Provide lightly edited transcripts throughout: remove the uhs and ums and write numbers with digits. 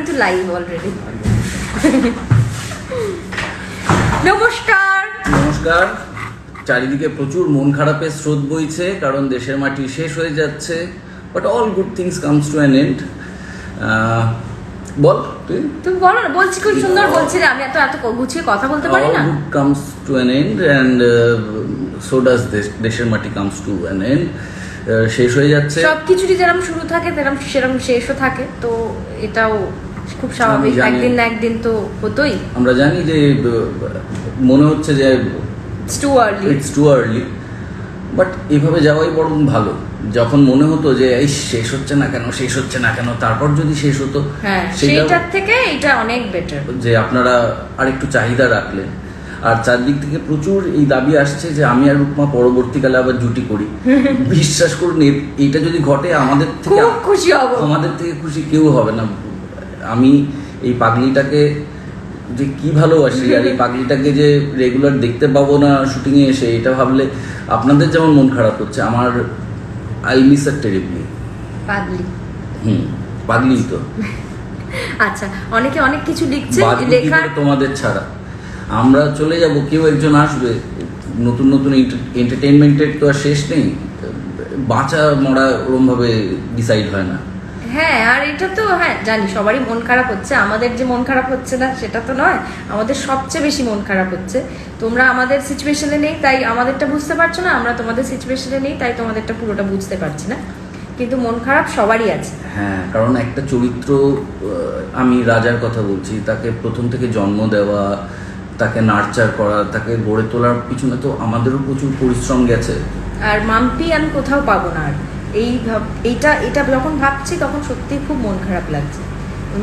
কিন্তু live already. নমস্কার। নমস্কার। চারিদিকে প্রচুর মন খারাপের স্রোত বইছে, কারণ দেশের মাটি শেষ হয়ে যাচ্ছে। But all good things comes to an end. বল তুমি বলো না। বলছি, খুব সুন্দর বলছি রে, আমি এত এত গুছিয়ে কথা বলতে পারি না। All good comes to an end and so does দেশের মাটি comes to an end. শেষ হয়ে যাচ্ছে। সবকিছুরই যেরকম শুরু থাকে সেরকম শেষও থাকে, তো এটাও খুব স্বাভাবিক। একদিন না একদিন তো হতোই। আমরা জানি যে মনে হচ্ছে যে ইটস টু আর্লি, বাট এভাবে যাওয়াই বরং ভালো। যখন মনে হতো যে এই শেষ হচ্ছে না কেন, তারপর যদি শেষ হতো, হ্যাঁ, সেইটার থেকে এটা অনেক বেটার। যে আপনারা আরেকটু চাহিদা রাখলেন। আর চারদিক থেকে প্রচুর এই দাবি আসছে যে আমি আর রুকমা পরবর্তীকালে আবার জুটি করি। বিশ্বাস করুন, এইটা যদি ঘটে আমাদের থেকে খুব খুশি হব। আমাদের থেকে খুশি কেউ হবে না। আমি এই পাগলিটাকে যে কি ভালোবাসি, আর এই পাগলিটাকে যে রেগুলার দেখতে পাবো না শুটিংয়ে এসে, এটা ভাবলে আপনাদের যেমন মন খারাপ হচ্ছে, আমার আই মিস আর টেরিবলি। পাগলি তো। আচ্ছা, অনেকে অনেক কিছু লিখছে, লেখা তোমাদের ছাড়া আমরা চলে যাব, কেউ একজন আসবে। নতুন নতুন এন্টারটেইনমেন্টের তো আর শেষ নেই। বাঁচা মরা ওরমভাবে ডিসাইড হয় না। হ্যাঁ, আর এটা তো হ্যাঁ জানি সবারই মন খারাপ হচ্ছে। আমাদের যে মন খারাপ হচ্ছে না সেটা তো নয়, আমাদের সবচেয়ে বেশি মন খারাপ হচ্ছে। তোমরা আমাদের সিচুয়েশনে নেই তাই আমাদেরটা বুঝতে পারছো না, আমরা তোমাদের সিচুয়েশনে নেই তাই তোমাদেরটা পুরোটা বুঝতে পারছি না, কিন্তু মন খারাপ সবারই আছে। হ্যাঁ, কারণ একটা চরিত্র, আমি রাজার কথা বলছি, তাকে প্রথম থেকে জন্ম দেওয়া, তাকে নার্চার করা, তাকে গড়ে তোলার পিছনে তো আমাদেরও প্রচুর পরিশ্রম গেছে। আর মাম্পি আমি কোথাও পাবো না। আর এইটা যখন ভাবছি তখন সত্যিই খুব মন খারাপ লাগছে।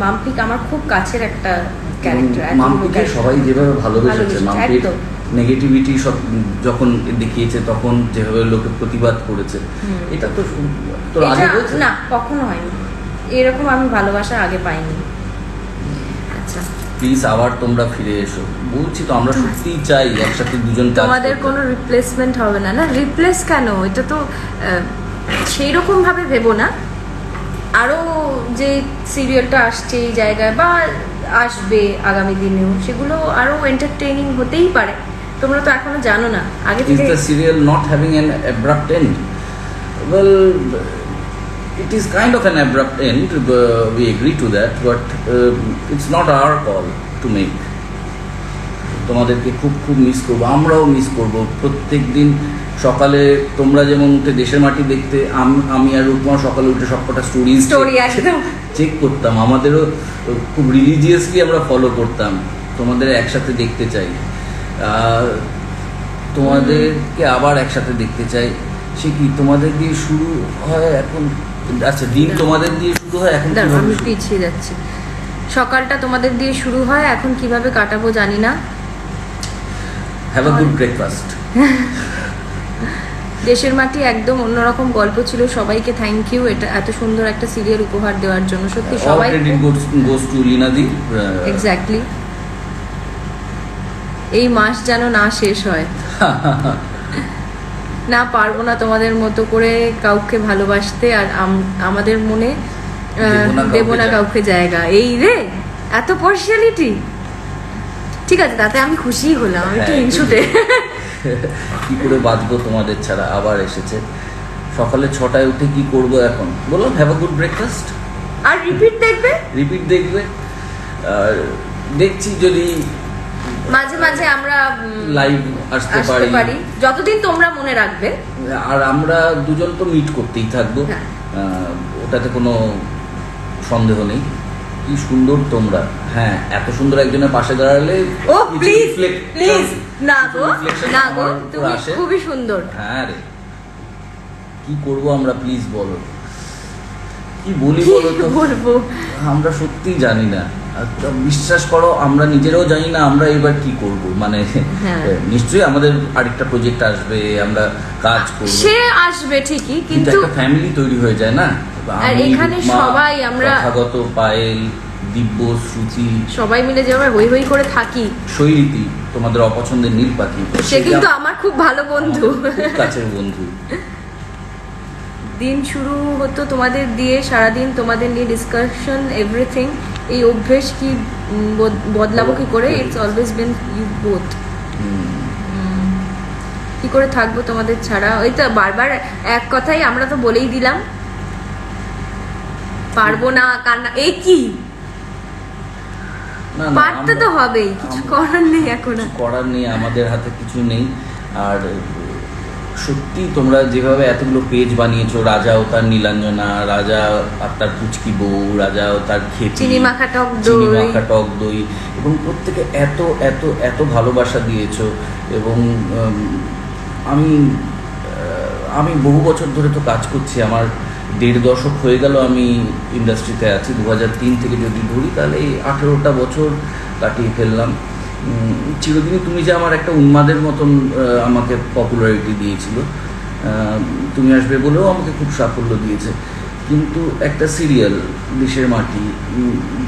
মাম্পিক আমার খুব কাছের একটা ক্যারেক্টার। মাম্পিকে সবাই যেভাবে ভালোবেসেছে, মাম্পির নেগেটিভিটি সব যখন দেখিয়েছে তখন যেভাবে লোকে প্রতিবাদ করেছে, এটা তো তোর আগে হয়েছে না, কখনো হয়নি এরকম। আমি ভালোবাসা আগে পাইনি। আচ্ছা, প্লিজ আবার তোমরা ফিরে এসো। বলছি তো, আমরা সত্যিই চাই একসাথে দুজন। তোমাদের কোনো রিপ্লেসমেন্ট হবে না। না, রিপ্লেস কেন? এটা তো সেই রকম ভাবে ভেবো না। আরো যে সিরিয়ালটা আসছে এই জায়গায় বা আসবে আগামী দিনেও, সেগুলো আরো এন্টারটেইনিং হতেই পারে। তোমরা তো এখনো জানো না আগে থেকে। Is the serial not having an abrupt end? Well, it is kind of an abrupt end. We agree to that, but it's not our call to make. তোমাদেরকে খুব খুব মিস করবো, আমরাও মিস করবো। প্রত্যেক দিন সকালে তোমরা যেমন উঠে দেশের মাটি দেখতে, আমি আর রূপমা সকালে উঠে সবকটা স্টোরি চেক করতাম। আমাদেরও খুব রিলিজিয়াসলি আমরা ফলো করতাম। তোমাদের একসাথে দেখতে চাই, তোমাদেরকে আবার একসাথে দেখতে চাই। সে কি তোমাদের দিয়ে শুরু হয় এখন? আচ্ছা, দিন তোমাদের দিয়ে শুরু হয় এখন, আমি পিছিয়ে যাচ্ছি। সকালটা তোমাদের দিয়ে শুরু হয়, এখন কিভাবে কাটাবো জানি না। Have a good breakfast. দেশের মাটি একদম অন্যরকম গল্প ছিল। সবাইকে থ্যাংক ইউ এটা এত সুন্দর একটা সিরিয়াল উপহার দেওয়ার জন্য। সত্যি সবাই গোস টু লিনাদি। এক্স্যাক্টলি। এই মাস যেন না শেষ হয়। না পারবো না তোমাদের মতো করে কাউকে ভালোবাসতে, আর আমাদের মনে দেবো না কাউকে জায়গা। এই রে, এত পার্সিয়ালিটি। ঠিক আছে, তাতে আমি খুশিই হলাম। আমি একটু হিংসুটে। কি করে বাঁচবো তোমাদের ছাড়া? আবার এসেছে সকালে 6টায় উঠে কি করব এখন? বললাম হ্যাভ আ গুড ব্রেকফাস্ট। আর রিপিট দেখবে। আর দেখছি যদি মাঝে মাঝে আমরা লাইভ আসতে পারি, যতদিন তোমরা মনে রাখবে। আর আমরা দুজন তো মিট করতেই থাকবো, ওটাতে কোনো সন্দেহ নেই। কি সুন্দর তোমরা! হ্যাঁ, এত সুন্দর একজনের পাশে দাঁড়ালে ও প্লিজ না গো, তুমি খুবই সুন্দর। হ্যাঁ রে, কি করব আমরা? প্লিজ বলো, কি বলি বলো তো? বলবো আমরা সত্যিই জানি না। বিশ্বাস করো, আমরা নিজেরাও জানি না আমরা এবার কি করব। মানে নিশ্চয়ই আমাদের আরেকটা প্রজেক্ট আসবে, আমরা কাজ করব, সে আসবে ঠিকই, কিন্তু একটা ফ্যামিলি তৈরি হয়ে যায় না? আর এখানে সবাই আমরা স্বাগত, পায়েল, দিব্য, শ্রুতি সবাই মিলে যেভাবে হই হই করে থাকি। শৈলীতি, তোমাদের অপছন্দের নীল পাখি, সে কিন্তু আমার খুব ভালো বন্ধু, খুব কাছের বন্ধু। দিন শুরু হতো তোমাদের দিয়ে, সারাদিন তোমাদের নিয়ে ডিসকাশন, এভরিথিং। এই অভ্যেস কি বদলাবো কি করে? It's always been you both. কি করে থাকবো তোমাদের ছাড়া? ওই তো বারবার এক কথাই আমরা তো বলেই দিলাম, পারবো না, কান্না, এই কি না, পারতে তো হবেই, কিছু করার নেই এখন। করার নেই, আমাদের হাতে কিছু নেই। আর সত্যি তোমরা যেভাবে এতগুলো পেজ বানিয়েছো, রাজা ও তার নীলাঞ্জনা, রাজা আর তার পুচকি বউ, রাজা ও তার খেপি, চিনি মাখা টক দই, এবং প্রত্যেকে এত এত এত ভালোবাসা দিয়েছো। এবং আমি বহু বছর ধরে তো কাজ করছি, আমার 1.5 দশক হয়ে গেল আমি ইন্ডাস্ট্রিতে আছি। 2003 থেকে যদি ধরি তাহলে এই 18টা বছর কাটিয়ে ফেললাম। চিরদিনই তুমি যে আমার একটা উন্মাদের মতন আমাকে পপুলারিটি দিয়েছিল, তুমি আসবে বলেও আমাকে খুব সাফল্য দিয়েছে। কিন্তু একটা সিরিয়াল দেশের মাটি,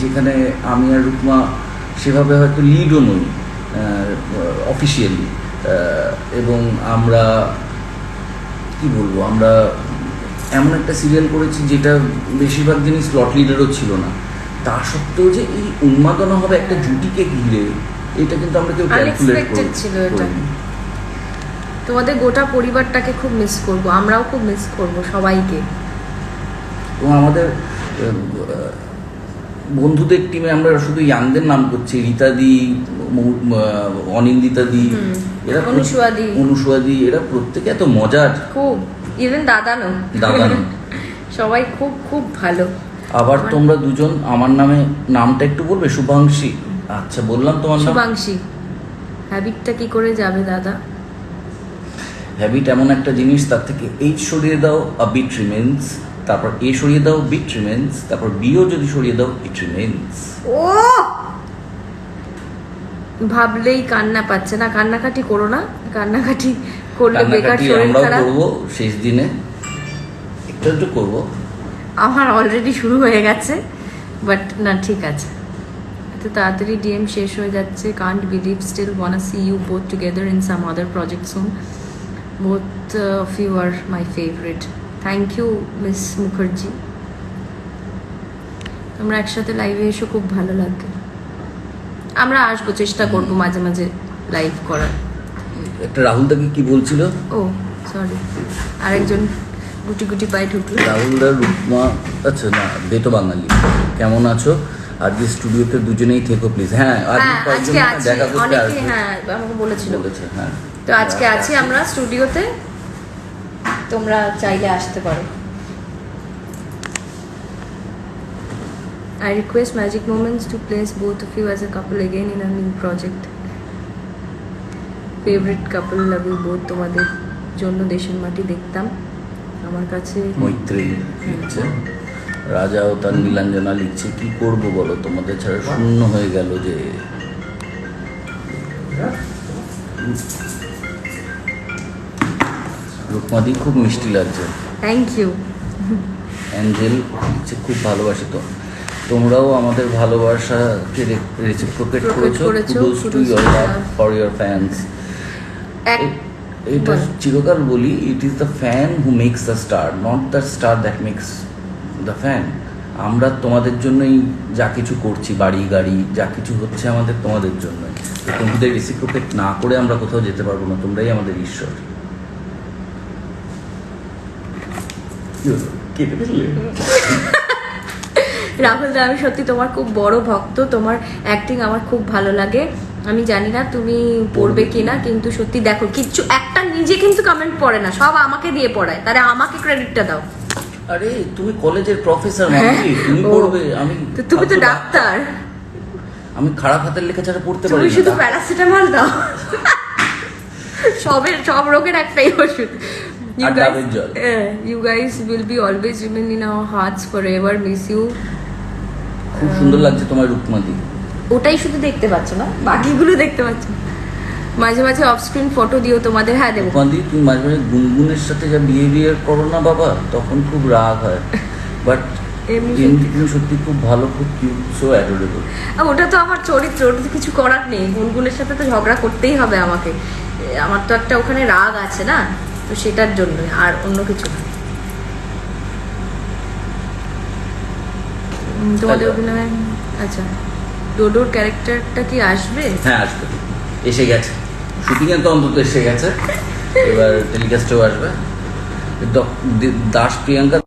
যেখানে আমি আর রুকমা সেভাবে হয়তো লিডও নই অফিসিয়ালি, এবং আমরা কি বলবো, আমরা এমন একটা সিরিয়াল করেছি যেটা বেশিরভাগ জিনিস স্লট লিডারও ছিল না। তা সত্ত্বেও যে এই উন্মাদনা হবে একটা জুটিকে ঘিরে, এটা কিন্তু আমরা কেউ ক্যালকুলেট ছিল। এটা তোমাদের গোটা পরিবারটাকে খুব মিস করব, আমরাও খুব মিস করব সবাইকে। এবং আমাদের বন্ধুদের টিমে আমরা শুধু ইয়াংদের নাম করছি, রীতাদি, অনিন্দিতাদি, এরা অনুসুয়াদি, এরা প্রত্যেকে এত মজার, খুব, ইভেন দাদানো সবাই খুব খুব ভালো। আবার তোমরা দুজন আমার নামটা একটু বলবে? শুভাংশী। আচ্ছা, বললাম তোমার নাম শুভাংশী। হ্যাবিটটা কি করে যাবে দাদা? হ্যাবিট এমন একটা জিনিস, তার থেকে এইচ সরিয়ে দাও, আ বিট রিমেন্স, তারপর এ সরিয়ে দাও, বিট রিমেন্স, তারপর বিও যদি সরিয়ে দাও, ইট রিমেন্স। ও ভাবলেই কান্না পাচ্ছে না। কান্নাকাটি করো না, কান্নাকাটি করলে বেকার শরীর খারাপ। আমরাও করব শেষ দিনে, একটু একটু করব। আমার অলরেডি শুরু হয়ে গেছে, বাট না, ঠিক আছে। এত তাড়াতাড়ি ডিএম শেষ হয়ে যাচ্ছে। Can't believe, still wanna see you both together in some other project soon. Both of you are my favourite. Thank you miss Mukherjee. তোমরা একসাথে লাইভে এসো, খুব ভালো লাগবে। আমরা আসবো, চেষ্টা করবো মাঝে মাঝে লাইভ করার। একটা রাহুল দাকে কি বলছিল? ও সরি, আরেকজন গুটি গুটি পায়ে ঢুকলো। রাহুল দা, রুকমা, আচ্ছা না, বেতো বাঙালি, কেমন আছো? আজকে স্টুডিওতে দুজনেই থেকো প্লিজ। হ্যাঁ, আজকে আছি, অনেকে হ্যাঁ আমাকে বলেছে। হ্যাঁ, তো আজকে আছি আমরা স্টুডিওতে, তোমরা চাইলে আসতে পারো। I request Magic Moments to place both of you as a couple again in a new project. Favorite couple, love you both. তোমাদের জন্য দেশের মাটি দেখতাম। আমার কাছে মৈত্রী লিখছে, রাজা ও তার নীলাঞ্জনা লিখছে, কি করব বলো, তোমাদের ছাড়া শূন্য হয়ে গেল যে। রুকমাদি, খুব মিষ্টি লাগছে। Thank you. অ্যাঞ্জেল লিখছে, খুব ভালোবাসি তো। তোমরাও আমাদের ভালোবাসাকে রেসিপ্রোকেট করেছো। Kudos to your love for your fans. এটা চিরকাল বলি, it is the fan who makes the star, not the star that makes the fan. আমরা তোমাদের জন্যই যা কিছু করছি, বাড়ি গাড়ি যা কিছু হচ্ছে আমাদের তোমাদের জন্যই। তোমাদের রেসিপ্রোকেট না করে আমরা কোথাও যেতে পারবো না। তোমরাই আমাদের ঈশ্বর। কেটে ফেললে রাহুল দা, আমি সত্যি তোমার খুব বড় ভক্ত। তোমার অ্যাক্টিং আমার খুব ভালো লাগে। আমি জানি না তুমি পড়বে কিনা, কিন্তু সত্যি দেখো, কিচ্ছু একটা নিজে কিন্তু কমেন্ট পড়ে না, সব আমাকে দিয়ে পড়ায়। তাহলে আমাকে ক্রেডিটটা দাও। আরে তুমি কলেজের প্রফেসর, তুমি পড়বে, আমি তুমি তো ডাক্তার। আমি খারাপ হাতের লেখা ছাড়া পড়তে পারি না। তুমি শুধু প্যারাসিটামল দাও। সব রোগের একটাই ওষুধ। You guys will be always remain in our hearts forever. Miss you. খুব সুন্দর লাগছে তোমার রুকমাদি। ওটাই শুধু দেখতে পাচ্ছ না, বাকিগুলো দেখতে পাচ্ছ। মাঝে মাঝে অফ স্ক্রিন ফটো দিও তোমাদের। হ্যাঁ দেবো। রুকমাদি, তুমি মাঝে মাঝে গুনগুনের সাথে যা বিহেভিয়ার করো না বাবা, তখন খুব রাগ হয়। বাট এমনি তুমি সত্যি খুব ভালো, খুব কিউট, সো অ্যাডোরেবল। ওটা তো আমার চরিত্র, ওটা তো কিছু করার নেই। গুনগুনের সাথে তো ঝগড়া করতেই হবে আমাকে। আমার তো একটা ওখানে রাগ আছে না, তো সেটার জন্য, আর অন্য কিছু না। তোমাদের অভিনয় আচ্ছা, ডোডোর ক্যারেক্টারটা কি আসবে? হ্যাঁ আসবে, এসে গেছে, শুটিংয়ে তো অন্তত এসে গেছে, এবার টেলিকাস্টেও আসবে। দাস প্রিয়াঙ্কা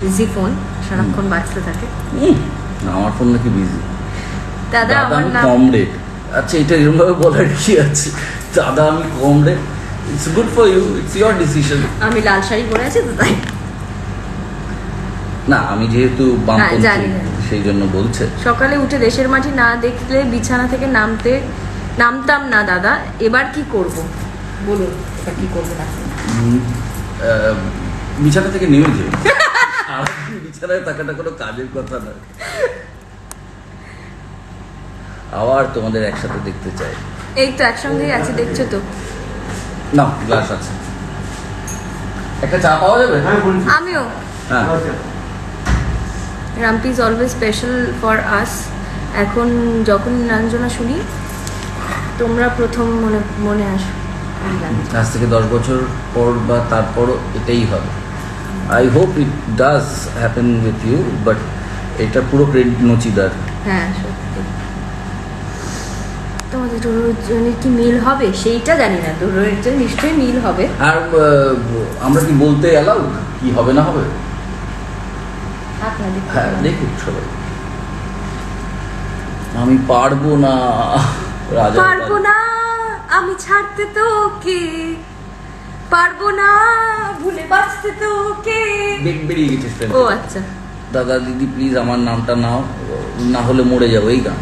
বিজি ফোন সারাক্ষণ বাজতে থাকে। না, আমার ফোন নাকি বিজি। দাদা আমার আমি নাম কম রেট। আচ্ছা, এটা এরকম ভাবে বলার কি আছে? দাদা আমি কম rate, it's good for you, it's your decision. আমি লাল শাড়ি পরে আছি তো তাই। না, আমি যেহেতু জানি, বামপন্থী জানি। সেই জন্য বলছে। সকালে উঠে দেশের মাটি না দেখলে বিছানা থেকে নামতাম না দাদা, এবার কি করব বলুন, এবার কি করবেন আপনি? বিছানা থেকে নেমে যাবে। সারাদিন বিছানায় থাকাটা কোনো কাজের কথা না। আবার তোমাদের একসাথে দেখতে চাই। এই তো একসঙ্গেই আছে, দেখছো তো। না, গ্লাস আছে, একটা চা পাওয়া যাবে? আমিও। হ্যাঁ, Rampi is always special for us. এখন যখন নিরঞ্জনা শুনি তোমরা প্রথম মনে মনে আসো। আজ থেকে 10 বছর পর বা তারপরও এটাই হবে। I hope it does happen with you, but এটা পুরো ক্রেডিট নচিদার। হ্যাঁ সত্যি। তোমাদের দুজনের কি মিল হবে সেইটা জানি না, দুজনের নিশ্চয়ই মিল হবে। আর আমরা কি বলতে অ্যালাউড কি হবে না হবে? আপনাদের হ্যাঁ, দেখুন সবাই। আমি পারবো না রাজা, পারবো না আমি ছাড়তে তো ওকে, পারবো না ভুলে বাঁচতে তো ওকে। বেরিয়ে গেছে friend। ও আচ্ছা, দাদা দিদি প্লিজ আমার নামটা নাও, না হলে মরে যাবো। এই গান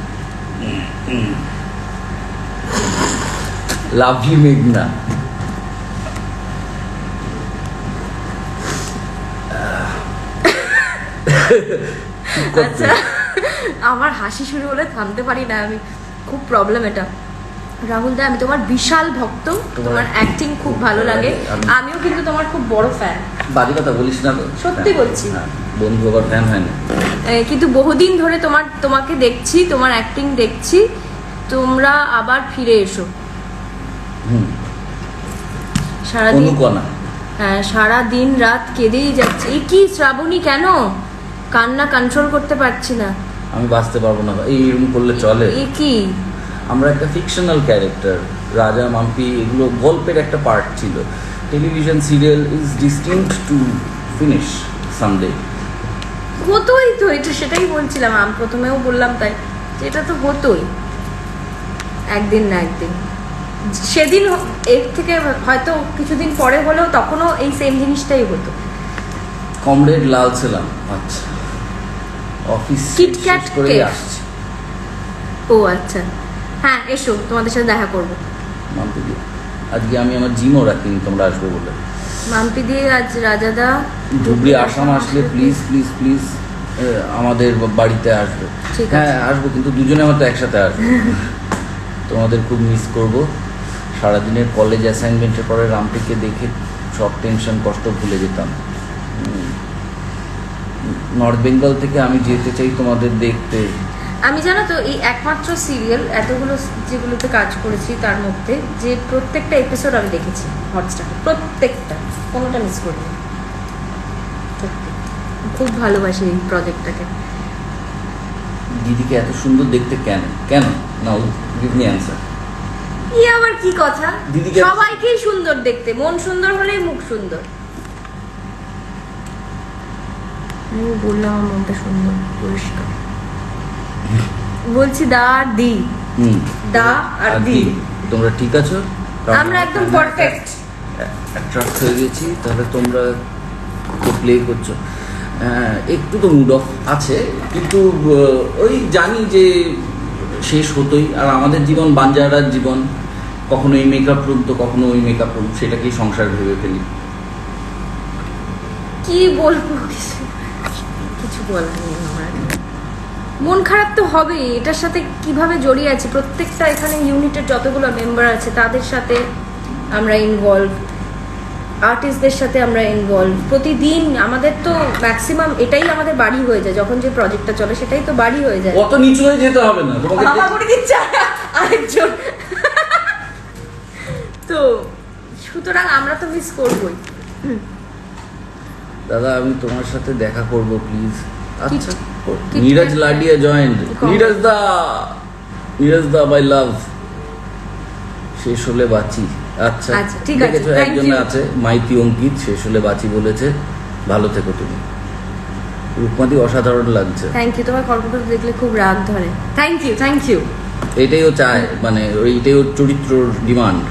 লাভ ইউ মেঘনা। আচ্ছা। আমার হাসি শুরু হলে থামতে পারি না আমি, খুব প্রবলেম এটা। রাহুল দা, আমি তোমার বিশাল ভক্ত, তোমার অ্যাক্টিং খুব ভালো লাগে, আমিও কিন্তু তোমার খুব বড় ফ্যান। বাজে কথা বলিস না তো। সত্যি বলছি। হ্যাঁ, বন্ধু আবার ফ্যান হয় না। কিন্তু বহুদিন ধরে তোমাকে দেখছি, তোমার অ্যাক্টিং দেখছি, তোমরা আবার ফিরে এসো। সারাদিন অনুকনা। হ্যাঁ, সারা দিন রাত কেঁদেই যাচ্ছে। এই কি শ্রাবণী, কেন কান্না কন্ট্রোল করতে পারছি না? আমি বাঁচতে পারবো না, এইরকম করলে চলে? এ কি? আমরা একটা ফিকশনাল ক্যারেক্টার, রাজা মাম্পি এগুলো গল্পের একটা পার্ট ছিল। Television serial is distinct to finish someday. হতোই তো, এটা সেটাই বলছিলাম, আমি প্রথমেও বললাম তাই, যে এটা তো হতোই একদিন না একদিন। সেদিন এর থেকে হয়তো কিছুদিন পরে হলেও তখনও এই সেম জিনিসটাই হতো। কমরেড লাল ছিলাম। আচ্ছা, অফিস কিটক্যাট করে কেক। আসছি। ও আচ্ছা, হ্যাঁ এসো, তোমাদের সাথে দেখা করবো। মাম্পি দি, আজকে আমি আমার জিমও রাখিনি তোমরা আসবে বলে। মাম্পি দিয়ে আজ রাজাদা ধুবড়ি আসাম আসলে প্লিজ প্লিজ প্লিজ আমাদের বাড়িতে আসবে। ঠিক আছে। হ্যাঁ আসবো, কিন্তু দুজনে হয়তো একসাথে আসবো। তোমাদের খুব মিস করব। সারাদিনের কলেজ অ্যাসাইনমেন্টের পরে রামপিকে দেখে সব টেনশন কষ্ট ভুলে যেতাম। নর্থ বেঙ্গল থেকে আমি যেতে চাই তোমাদের দেখতে। আমি জানো তো, এই একমাত্র সিরিয়াল এতগুলো যেগুলোতে কাজ করেছি তার মধ্যে যে প্রত্যেকটা এপিসোড আমি দেখেছি হটস্টারে, প্রত্যেকটা, কোনোটা মিস করিনি। সত্যি খুব ভালোবাসি এই প্রজেক্টটাকে। দিদিকে এত সুন্দর দেখতে কেন কেন? নাও গিভ মি অ্যান্সার। ই আবার কি কথা? দিদিকে- সবাইকেই সুন্দর দেখতে, মন সুন্দর হলেই মুখ সুন্দর। আমি বললাম আমার মনটা সুন্দর, পরিষ্কার। বলছি দা আর দি, দা আর দি, তোমরা ঠিক আছো? আমরা একদম পারফেক্ট। অ্যাট্রাক্ট হয়ে গেছি। তাহলে তোমরা তো প্লে করছো, একটু তো মুড অফ আছে, কিন্তু ওই জানি যে শেষ হতোই। আর আমাদের জীবন বাঞ্জারার জীবন, কখনো এই মেকআপ রুম তো কখনো ওই মেকআপ রুম, সেটাকেই সংসার ভেবে ফেলি। কি বলবো, কিছু বলার নেই আমার। মন খারাপ তো হবেই, এটার সাথে কিভাবে জড়িয়ে আছে। প্রত্যেকটা এখানে ইউনিটের যতগুলো মেম্বার আছে তাদের সাথে আমরা ইনভলভ, আর্টিস্টদের সাথে আমরা ইনভলভ। প্রতিদিন আমাদের তো ম্যাক্সিমাম এটাই আমাদের বাড়ি হয়ে যায়, যখন যে প্রজেক্টটা চলে সেটাই তো বাড়ি হয়ে যায়। অত নিচু হয়ে যেতে হবে না তোমাকে। বাবা করে দিচ্ছে আরেকজন। তো সুতরাং আমরা তো মিস করবোই। দাদা আমি তোমার সাথে দেখা করব প্লিজ, আচ্ছা Kit নীরজ Kat. লাডিয়া joint Neeraj da bye love শেষ হলে বাঁচি আচ্ছা আচ্ছা, ঠিক আছে, দেখেছো thank একজন you. আছে মাইতি অঙ্কিত শেষ হলে বাঁচি বলেছে ভালো থেকো তুমি রূপমাদি অসাধারণ লাগছে থ্যাংক ইউ, তোমার কর্কট দেখলে খুব রাগ ধরে। Thank you. এটাই ও চায় মানে এইটাই ওর চরিত্রর ডিমান্ড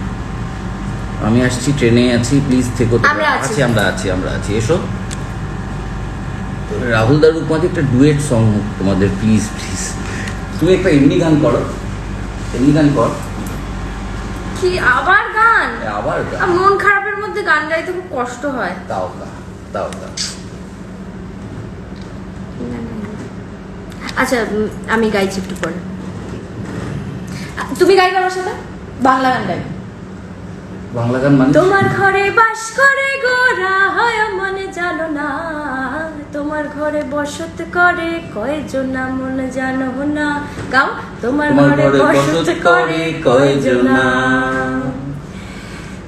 আমি আসছি ট্রেনে আছি প্লিজ থেকো তোমরা। আমরা আছি। আমরা আছি এসো রাহুল দার রূপমাদি একটা ডুয়েট সং তোমাদের প্লিজ তুমি একটা এমনি গান করো এমনি গান কর কি আবার গান? আবার গান আর মন খারাপের মধ্যে গান গাইতে খুব কষ্ট হয়। তাও গান আচ্ছা আমি গাইছি একটু পরে। তুমি গাইবে আমার সাথে? বাংলা গান গাই। বাংলা গান মানে তোমার ঘরে বাস করে গোরা হয় মনে জানো না, তোমার ঘরে বসত করে কয়জন মনে জানো না। গাও। তোমার ঘরে বসত করে কয়জন,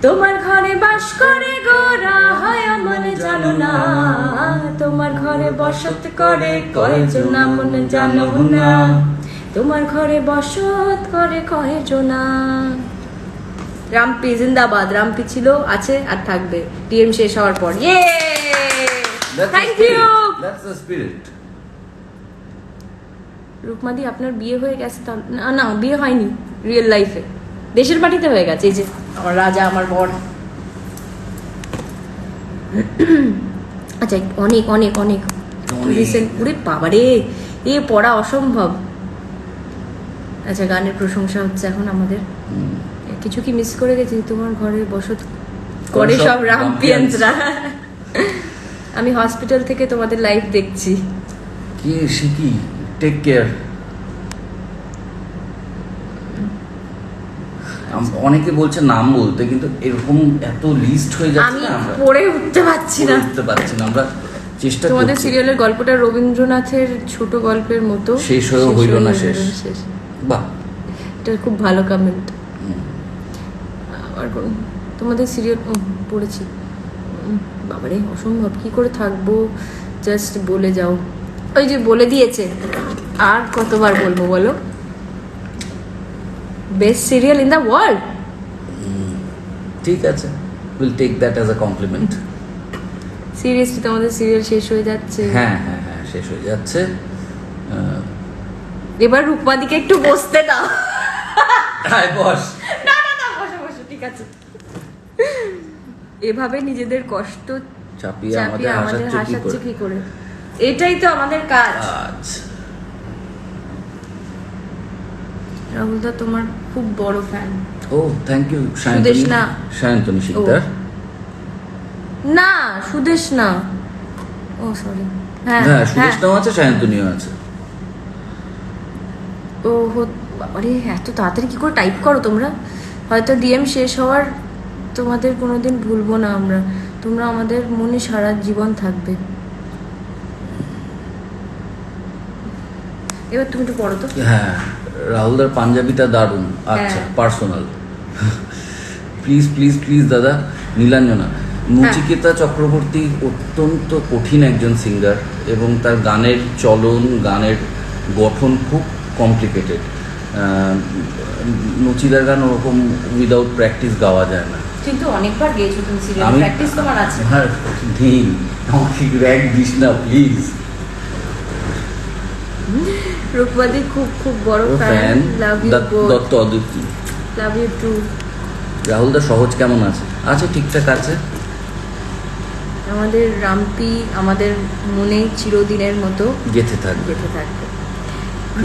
তোমার ঘরে বাস করে গোরা হয় মনে জানো না, তোমার ঘরে বসত করে কয়জন মনে জানো না, তোমার ঘরে বসত করে কয়জনা। রামপি জিন্দাবাদ। রামপি ছিল, আছে আর থাকবে টিএম শেষ হওয়ার পর। Thank you. That's the spirit রূপমাদি আপনার বিয়ে হয়ে গেছে? না বিয়ে হয়নি রিয়েল লাইফে, দেশের মাটিতে হয়ে গেছে। এই যে আমার রাজা, আমার বর। আচ্ছা অনেক অনেক অনেক রিসেন্ট। ওরে বাবারে, এ পড়া অসম্ভব। আচ্ছা গানের প্রশংসা হচ্ছে এখন আমাদের। কিছু কি মিস করে গেছি? তোমার ঘরে বসত করে সব রামপিয়ানসরা। আমি হসপিটাল থেকে তোমাদের লাইভ দেখছি। কি শিখি টেক কেয়ার। অনেকে বলছে নাম বলতে, কিন্তু এরকম এত লিস্ট হয়ে যাচ্ছে আমি না, আমরা পড়ে উঠতে পারছি না। উঠতে পারছি না। আমরা চেষ্টা তোমাদের করছি। সিরিয়ালের গল্পটা রবীন্দ্রনাথের ছোট গল্পের মতো, শেষ হয়েও হইল না শেষ। বাহ, এটা খুব ভালো কমেন্ট। আর তোমাদের সিরিয়াল পড়েছি। বাবারে অসম্ভব, কি করে থাকবো? জাস্ট বলে যাও। ওই যে বলে দিয়েছে, আর কতবার বলবো বলো? Best serial in the world. ঠিক আছে, will take that as a compliment. Seriously তোমাদের সিরিয়াল শেষ হয়ে যাচ্ছে। হ্যাঁ শেষ হয়ে যাচ্ছে। এবার রূপমাদিকে একটু বসতে দাও। Hi boss. না বসো ঠিক আছে। এভাবে নিজেদের কষ্ট চাপিয়ে আমাদের হাসাচ্ছে হাসাচ্ছে কি করে? এটাই তো আমাদের কাজ। আচ্ছা, রাহুলদা তোমার খুব বড় ফ্যান। ও থ্যাংক ইউ। সায়ন্তনী শিকদার। না সুদেশ না, ও সরি। হ্যাঁ সুদেশটাও আছে, সায়ন্তনীও আছে। ও আরে এত তাড়াতাড়ি কি করে টাইপ করো তোমরা? হয়তো ডিএম শেষ হওয়ার তোমাদের কোনোদিন ভুলবো না আমরা, তোমরা আমাদের মনে সারা জীবন থাকবে। এবার তুমি একটু পড়ো তো। হ্যাঁ, রাহুলদার পাঞ্জাবিটা দারুণ। আচ্ছা হ্যাঁ। পার্সোনাল। প্লিজ দাদা। নীলাঞ্জনা, নচিকেতা চক্রবর্তী অত্যন্ত কঠিন একজন সিঙ্গার, এবং তার গানের চলন, গানের গঠন খুব কমপ্লিকেটেড। নচিদার গান ওরকম উইদাউট প্র্যাকটিস গাওয়া যায় না। কিন্তু অনেকবার গেয়েছো তুমি সিরিয়াল, প্র্যাকটিস তোমার আছে। আমার নেই, আমাকে র্যাক দিস না প্লিজ। রূপবাদী খুব খুব বড় fan. Love you both. Dutta অদ্বিতী, লাভ ইউ টু। রাহুলদা সহজ কেমন আছে? ঠিকঠাক আছে। আমাদের রামপি আমাদের মনে চিরদিনের মতো গেঁথে থাকবে।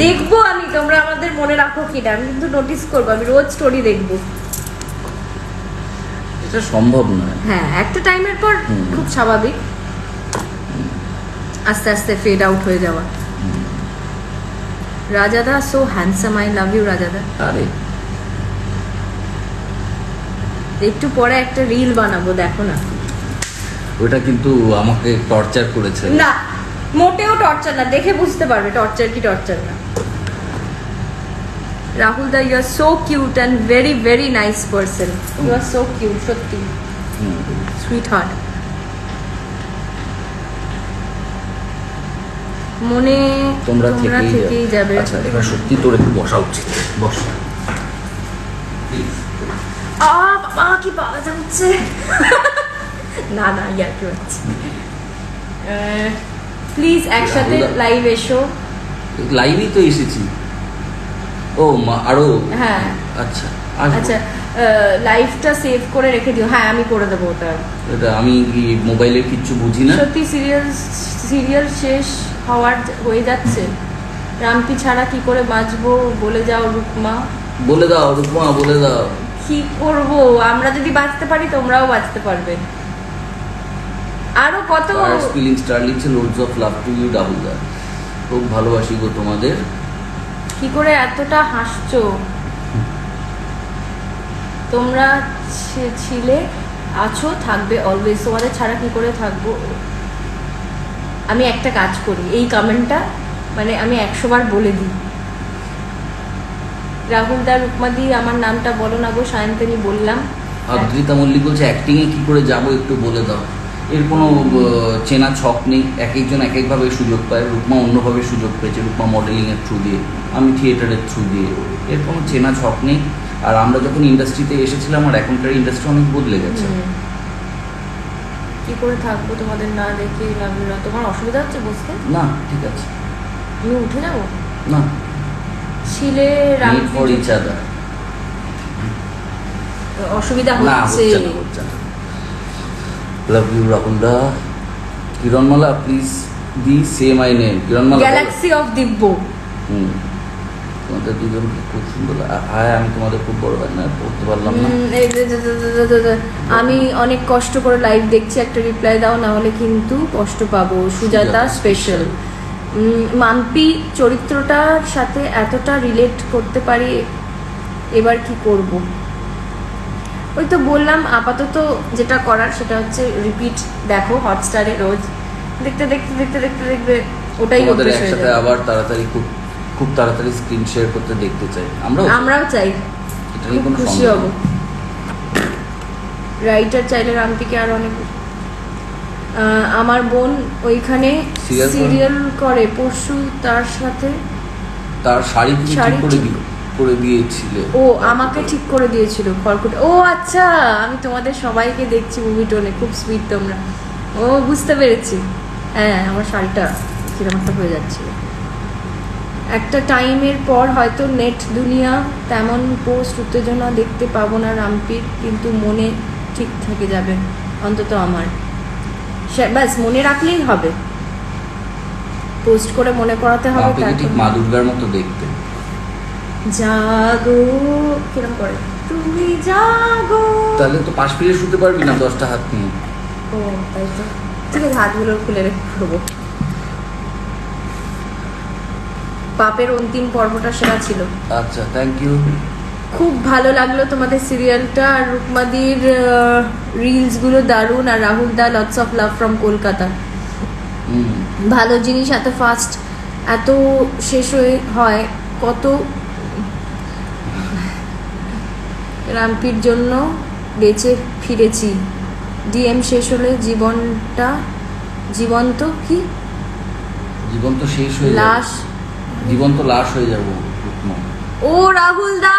দেখবো আমি, তোমরা আমাদের মনে রাখো কিনা। আমি কিন্তু নোটিস করবো, আমি রোজ স্টোরি দেখবো। এটা সম্ভব নয়। হ্যাঁ, একটা টাইমের পর খুব স্বাভাবিক আস্তে আস্তে ফেড আউট হয়ে যাওয়া। রাজাদা so handsome, I love you রাজাদা। আরে একটু পরে একটা রিল বানাবো, দেখো না। ওটা কিন্তু আমাকে টর্চার করেছে। না মোটেও টর্চার না, দেখে বুঝতে পারবে টর্চার কি টর্চার না। Rahul da, you are so cute and very very nice person. You are so cute, সত্যি সুইট হার্ট। মনে তোমরা থেকেই থেকেই যাবে। আচ্ছা এবার সত্যি তোর একটু বসা উচিত, বস Please. বাবা কি বাজে হচ্ছে। না না ইয়ার কি হচ্ছে, প্লিজ একসাথে রাহুলদা। লাইভ এসো। লাইভেই তো এসেছি। ও আরো হ্যাঁ আচ্ছা আসবো। আচ্ছা লাইভটা সেভ করে রেখে দিও। হ্যাঁ আমি করে দেবো ওটা। এটা আমি কি মোবাইলের কিচ্ছু বুঝি না। সত্যি সিরিয়াল শেষ হয়ে যাচ্ছে। রামপি ছাড়া কি করে বাঁচবো বলে যাও রুকমা। বলে দাও রুকমা, বলে দাও। কি করব, আমরা যদি বাঁচতে পারি তোমরাও বাঁচতে পারবে। আরো কত ফিলিং স্টার লিখছে loads of love to you রাহুলদা, খুব ভালোবাসি গো তোমাদের। কি করে এতটা হাসছো তোমরা, ছিলে আছো থাকবে অলওয়েজ, তোমাদের ছাড়া কি করে থাকবো। আমি একটা কাজ করি, এই কমেন্টটা মানে আমি 100 বার বলে দিই। রাহুল দা রুকমাদি আমার নামটা বলো না গো। সায়ন্তনী বললাম। আদ্রিতা মল্লিক বলছে অ্যাক্টিং এ কি করে যাব একটু বলে দাও। এর কোনো চেনা ছক নেই, এক একজন এক একভাবে সুযোগ পায়। রুকমা অন্যভাবে সুযোগ পেয়েছে, রুকমা মডেলিং এর থ্রু দিয়ে, আমি থিয়েটারের থ্রু দিয়ে। এর কোনো চেনা ছক নেই। আর আমরা যখন ইন্ডাস্ট্রিতে এসেছিলাম আর এখনকার ইন্ডাস্ট্রি অনেক বদলে গেছে। কি করে থাকবো তোমাদের না দেখে। লাভলুরা তোমার অসুবিধা হচ্ছে বসতে? না ঠিক আছে, আমি উঠে যাবো। না ছিলে Need for each other. অসুবিধা না হচ্ছে। হচ্ছে না, হচ্ছে না। লাভ ইউ রাহুলদা। কিরণমালা প্লিজ দি say my name. Kiranmala galaxy of Divya. তোমাদের দুজনকে খুব সুন্দর হায়, আমি তোমাদের খুব বড় হয় না পড়তে পারলাম না। আমি অনেক কষ্ট করে লাইভ দেখছি, একটা রিপ্লাই দাও, না হলে কিন্তু কষ্ট পাবো। সুজাতা স্পেশাল। মাম্পি চরিত্রটার সাথে এতটা রিলেট করতে পারি, এবার কি করব। ওই তো বললাম, আপাতত যেটা করার সেটা হচ্ছে রিপিট দেখো হটস্টারে রোজ, দেখতে দেখতে দেখতে দেখতে দেখবে ওটাই তোমাদের অভ্যেস হয়ে একসাথে যাবে। আবার তাড়াতাড়ি খুব তাড়াতাড়ি স্ক্রিন শেয়ার করতে দেখতে চাই। আমরাও চাই, এটা নিয়ে খুব কোনো খুশি সন্দেহ হব। নেই। রাইটার চাইলে রামপিকে আর অনেক। আমার বোন ওইখানে Serial করে? সিরিয়াল করে, পরশু তার সাথে তার শাড়ি তুমি ঠিক শাড়ি করে ঠিক- করে দিয়েছিলে। ও আমাকে ঠিক করে দিয়েছিল খড়কুটে। ও আচ্ছা, আমি তোমাদের সবাইকে দেখছি মুভি টোনে, খুব সুইট তোমরা। ও বুঝতে পেরেছি। হ্যাঁ আমার শাড়িটা কিরকম একটা হয়ে যাচ্ছিল। একটা টাইমের পর হয়তো নেট দুনিয়া তেমন পোস্ট উত্তেজনা দেখতে পাবো না রামপির, কিন্তু মনে ঠিক থেকে যাবে অন্তত আমার। ব্যাস মনে রাখলেই হবে, পোস্ট করে মনে করাতে হবে। বাপেকে ঠিক মা দুর্গার মতো দেখতে। জাগো কিরম করে, তুমি জাগো। তাহলে তো পাশ ফিরে শুতে পারবি না 10টা হাত নিয়ে। ও তাই তো, ঠিক আছে হাতগুলো খুলে রেখে করবো। পাপের অন্তিম পর্বটা সেরা ছিল। আচ্ছা থ্যাংক ইউ। খুব ভালো লাগলো তোমাদের সিরিয়ালটা। আর রুকমাদির রিলসগুলো দারুণ। আর Rahul da lots of love from Kolkata. ভালো জিনিস এত ফাস্ট এত শেষ হয় কত। রামপির জন্য বেঁচে ফিরেছি। ডিএম শেষ হলে জীবন্ত কি জীবন তো শেষ হয়ে যাবে। লাশ। জীবন তো লাশ হয়ে যাবো রুকমা। ও রাহুল দা,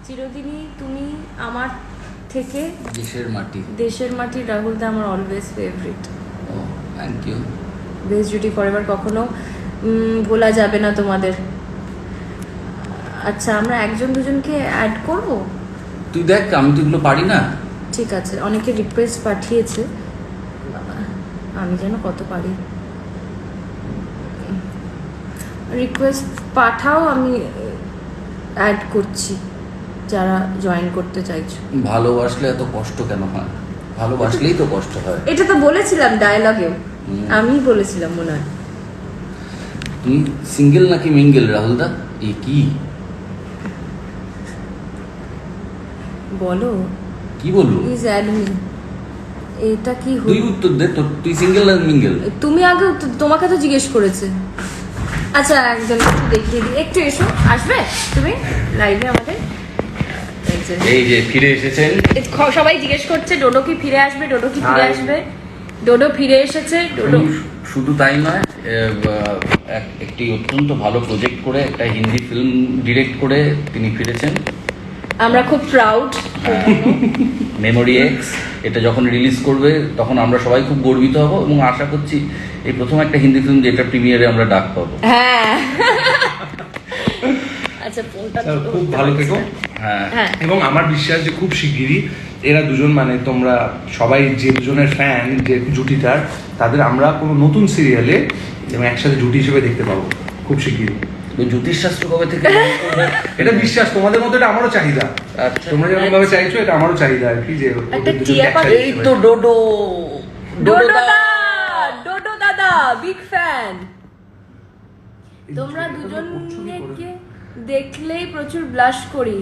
চিরদিনই তুমি আমার থেকে। দেশের মাটি রাহুল দা আমার অলওয়েজ ফেভারিট। ও থ্যাংক ইউ। বেস্ট জুটি ফরএভার, কখনো ভোলা যাবে না তোমাদের। আচ্ছা আমরা একজন দুজনকে অ্যাড করব। তুই দেখ, আমি তো এগুলো পারি না। ঠিক আছে, অনেকে রিকোয়েস্ট পাঠিয়েছে, আমি যেন কত পারি। রিকোয়েস্ট পাঠাও, আমি অ্যাড করছি যারা জয়েন করতে চাইছো। ভালোবাসলে এত কষ্ট কেন হয়? ভালোবাসলেই তো কষ্ট হয়। এটা তো বলেছিলাম ডায়লগেও, আমি বলেছিলাম মনে হয়। তুমি সিঙ্গেল নাকি মিঙ্গেল রাহুলদা? এ কি বলো, কি বলবো? Please add me. এটা কি তুই উত্তর দে, তুই সিঙ্গেল না মিঙ্গেল? তুমি আগে তোমাকে তো জিজ্ঞেস করেছে। আচ্ছা একজন একটু দেখিয়ে দিই, একটু এসো, আসবে তুমি লাইভে আমাদের। এসেছে। এই যে ফিরে এসেছেন। সবাই জিজ্ঞেস করছে ডোডো কি ফিরে আসবে, ডোডো কি ফিরে আসবে। ডোডো ফিরে এসেছে। ডোডো শুধু তাই নয়, একটি অত্যন্ত ভালো প্রজেক্ট করে একটা হিন্দি ফিল্ম ডিরেক্ট করে তিনি ফিরেছেন। আমরা খুব প্রাউড। মেমোরি এক্স, এটা যখন রিলিজ করবে তখন আমরা সবাই খুব গর্বিত হব এবং আশা করছি এই প্রথম একটা হিন্দি ফিল্ম যেটা প্রিমিয়ারে আমরা ডাক পাবো। হ্যাঁ আচ্ছা, ফোনটা খুব ভালো থেকো। হ্যাঁ, এবং আমার বিশ্বাস যে খুব শিগগিরই এরা দুজন, মানে তোমরা সবাই যে দুজনের ফ্যান, যে জুটিটার, তাদের আমরা কোনো নতুন সিরিয়ালে এবং একসাথে জুটি হিসেবে দেখতে পাবো খুব শিগগিরই। জ্যোতিষশাস্ত্র কবে থেকে এটা বিশ্বাস, তোমাদের মধ্যে এটা আমারও চাহিদা। আচ্ছা, তোমরা যেরকম ভাবে চাইছো এটা আমারও চাহিদা আর কি, যে একটা ওদের দুজনকে টিয়া পাখি। একসাথে এই দেখতে তো পাই। ডোডো ডোডো দাদা বিগ ফ্যান। তোমরা দুজনকে দেখলেই প্রচুর ব্লাশ করি।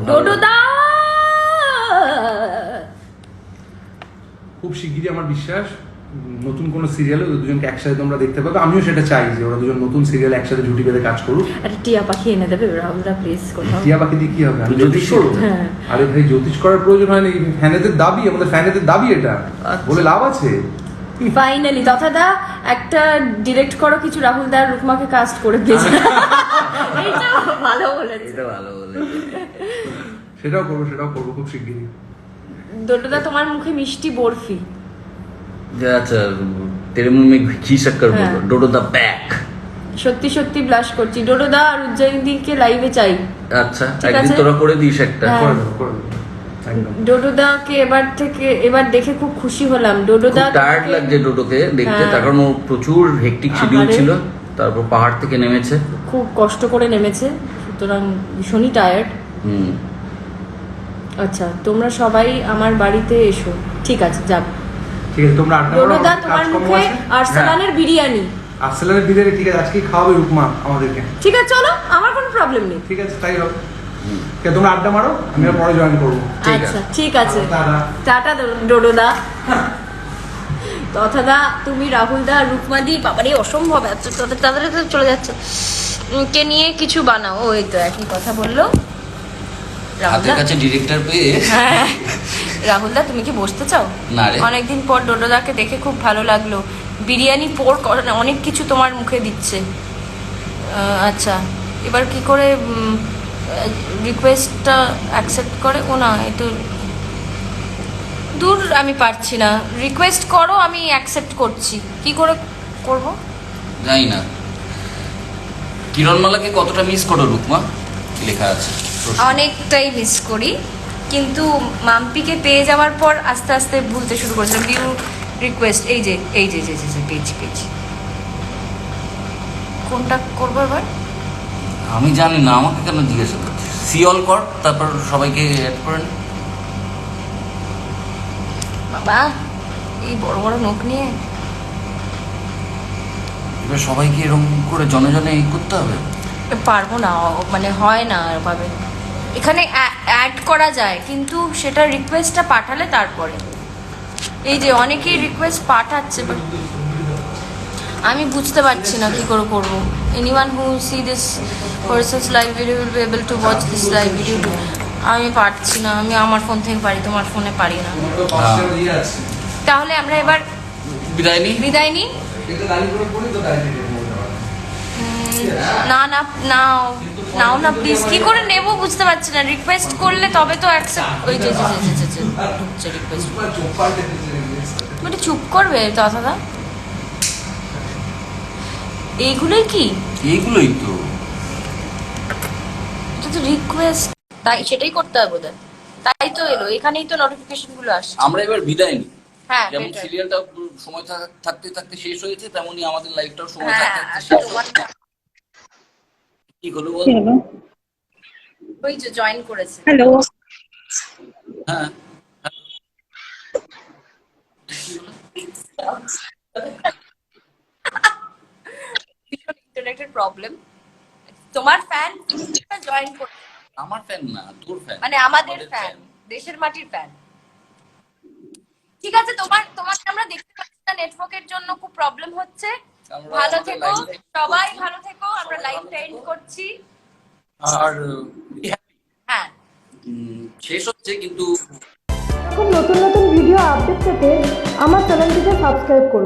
ডোডো দা খুব শিগগিরই আমার বিশ্বাস নতুন কোনো সিরিয়ালে ওদের দুজনকে একসাথে তোমরা দেখতে পাবে। আমিও সেটা চাই যে ওরা দুজন নতুন সিরিয়ালে একসাথে জুটি বেঁধে কাজ করুক। একটা টিয়া পাখি এনে দেবে রাহুলদা প্লিজ কোথাও। টিয়া পাখি দিয়ে কি হবে? আমি জ্যোতিষ করবো? হ্যাঁ। আরে ভাই, জ্যোতিষ করার প্রয়োজন হয়নি, ফ্যানেদের দাবি, আমাদের ফ্যানেদের দাবি এটা, বলে লাভ আছে? ফাইনালি তথাদা একটা ডিরেক্ট করো কিছু, রাহুল দা রুকমাকে কাস্ট করে দিয়েছে। এইটা ভালো বলেছে। এটা ভালো বলেছে। সেটাও করবো খুব শিগগিরই। ডোডোদা তোমার মুখে মিষ্টি বরফি। আচ্ছা, তেরে মুহ মে ঘি শক্কর হ্যাঁ। বলো, ডোডো দা ব্যাক। সত্যি সত্যি ব্লাশ করছি। ডোডোদা আর উজ্জয়িনীকে লাইভে চাই। আচ্ছা, ঠিক একদিন আছে। তোরা করে দিস একটা। হ্যাঁ। করে দেবো, একদম। ডোডোদাকে এবার দেখে খুব খুশি হলাম। ডোডোদা টায়ার্ড লাগছে ডোডোকে দেখতে, হ্যাঁ। তার কারণ ও প্রচুর হেক্টিক শিডিউল আহারে। ছিল, তারপর পাহাড় থেকে নেমেছে। খুব কষ্ট করে নেমেছে, সুতরাং ভীষণই টায়ার্ড। হুম। আচ্ছা, তোমরা সবাই আমার বাড়িতে এসো। ঠিক আছে, যাব। ঠিক আছে, তোমরা আড্ডা মারো, ডোডোদা আমার তোমার কাজকর্ম মুখে আছে। আর্সেলানের বিরিয়ানি। আর্সেলানের বিরিয়ানি, ঠিক আছে, আজকে খাওয়াবে রুকমা আমাদেরকে। ঠিক আছে, চলো, আমার কোনো প্রবলেম নেই। ঠিক আছে, তাই হবে। ঠিক আছে, তোমরা আড্ডা মারো, আমি আর পরে জয়েন করবো। ঠিক আচ্ছা, আছে। ঠিক আছে। টাটা। টাটা ডোডোদা। তথাদা তুমি রাহুলদা আর রুকমাদি, বাবারে অসম্ভব, তাদের তাদের চলে যাচ্ছে কে নিয়ে কিছু বানাও। ওই তো একই কথা বললো হাতের রাহুলদা। কাছে ডিরেক্টর পেয়ে হ্যাঁ, রাহুলদা তুমি কি বসতে চাও? না রে। অনেকদিন পর ডোডোদাকে দেখে খুব ভালো লাগলো। বিরিয়ানি পোর্ক অনেক কিছু তোমার মুখে দিচ্ছে। আচ্ছা, এবার কি করে রিকোয়েস্টটা অ্যাকসেপ্ট করে? ও না, এই তো দূর, আমি পারছি না। রিকোয়েস্ট করো, আমি অ্যাকসেপ্ট করছি। কি করে করব? জানি না। কিরণমালাকে কতটা মিস করো রুকমা? কি লেখা আছে? অনেকটাই মিস করি, কিন্তু মাম্পিকে পেয়ে যাওয়ার পর আস্তে আস্তে ভুলতে শুরু করেছিলাম। ভিউ রিকোয়েস্ট, এই যে পেজ কোনটা করবো এবার? আমি জানি না, আমাকে কেন জিজ্ঞাসা করছিস? সি অল কর, তারপর সবাইকে অ্যাড করে নে। বাবা, এই বড় বড় নোখ নিয়ে এবার সবাইকে এরকম করে জনে জনে করতে হবে। পারবো না, মানে হয় না ভাবে। এখানে অ্যাড করা যায়, কিন্তু সেটা রিকোয়েস্টটা পাঠালে তারপরে। এই যে অনেকেই রিকোয়েস্ট পাঠাচ্ছে, বাট আমি বুঝতে পারছি না কি করে করবো। Anyone who C this persons live video will be able to watch this live video. আমি পারছি না, আমি আমার ফোন থেকে পারি, তোমার ফোনে পারি না। তাহলে আমরা এবার বিদায় নি। বিদায় নিই। না না নাও নাও না প্লিজ। কি করে নেবো বুঝতে পারছি না। রিকোয়েস্ট করলে তবে তো অ্যাকসেপ্ট। ওই যে ঢুকছে রিকোয়েস্ট। মানে চুপ করবে দাদা? এইগুলোই কি? এইগুলোই তো। এটা তো রিকোয়েস্ট, তাই সেটাই করতে হবে বোধহয়। তাই তো এলো, এখানেই তো নোটিফিকেশন গুলো আসছে। আমরা এবার বিদায় নিই। হ্যাঁ, যেমন better. সিরিয়ালটা সময় থাকতে থাকতে শেষ হয়েছে, তেমনই আমাদের লাইফটাও সময় হ্যাঁ, থাকতে থাকতে আচ্ছা, শেষ তোমার হয়েছে। কি হলো বল? ওই যে জয়েন করেছে। হ্যালো, হ্যাঁ, ভীষণ ইন্টারনেটের প্রবলেম। তোমার ফ্যান জয়েন করছে, আমার ফ্যান না, তোর ফ্যান। মানে আমাদের ফ্যান, দেশের মাটির ফ্যান। ঠিক আছে, তোমাকে আমরা দেখতে পাচ্ছি না, নেটওয়ার্কের জন্য খুব প্রবলেম হচ্ছে। আমরা ভালো আমাদের থেকো, live টা- সবাই ভালো থেকো। আমরা লাইভটা এন্ড করছি। আর হ্যাঁ, শেষ হচ্ছে, কিন্তু এখন নতুন নতুন ভিডিও আপডেট পেতে আমার চ্যানেলটিকে সাবস্ক্রাইব করুন।